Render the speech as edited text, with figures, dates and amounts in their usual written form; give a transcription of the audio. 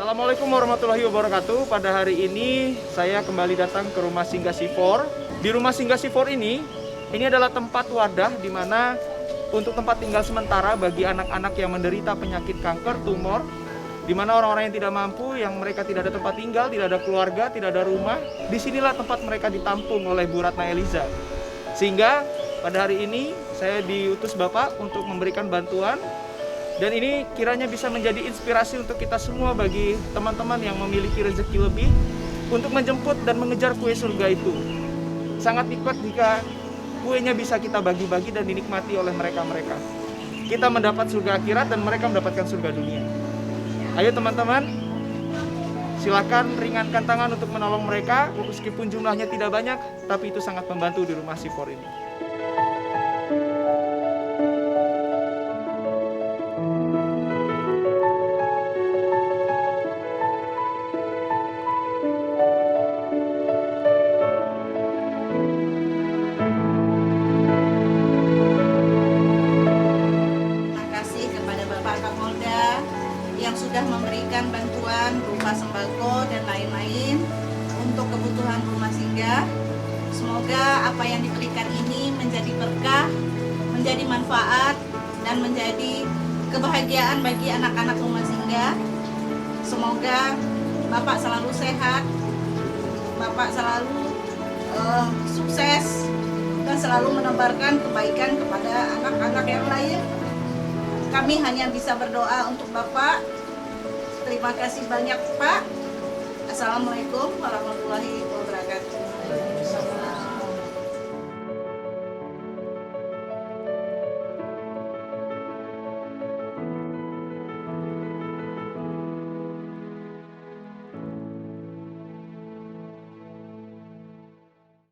Assalamualaikum warahmatullahi wabarakatuh. Pada hari ini saya kembali datang ke Rumah Singgah Sifor. Di Rumah Singgah Sifor ini adalah tempat wadah di mana untuk tempat tinggal sementara bagi anak-anak yang menderita penyakit kanker, tumor, di mana orang-orang yang tidak mampu, yang mereka tidak ada tempat tinggal, tidak ada keluarga, tidak ada rumah. Disinilah tempat mereka ditampung oleh Bu Ratna Eliza. Sehingga pada hari ini saya diutus Bapak untuk memberikan bantuan. Dan ini kiranya bisa menjadi inspirasi untuk kita semua bagi teman-teman yang memiliki rezeki lebih untuk menjemput dan mengejar kue surga itu. Sangat nikmat jika kuenya bisa kita bagi-bagi dan dinikmati oleh mereka-mereka. Kita mendapat surga akhirat dan mereka mendapatkan surga dunia. Ayo teman-teman, silakan ringankan tangan untuk menolong mereka. Meskipun jumlahnya tidak banyak, tapi itu sangat membantu di Rumah Sifor ini. Yang sudah memberikan bantuan berupa sembako dan lain-lain untuk kebutuhan rumah singgah. Semoga apa yang diberikan ini menjadi berkah, menjadi manfaat, dan menjadi kebahagiaan bagi anak-anak rumah singgah. Semoga Bapak selalu sehat, Bapak selalu sukses, dan selalu menebarkan kebaikan kepada anak-anak yang lain. Kami hanya bisa berdoa untuk Bapak. Terima kasih banyak Pak. Assalamualaikum warahmatullahi wabarakatuh.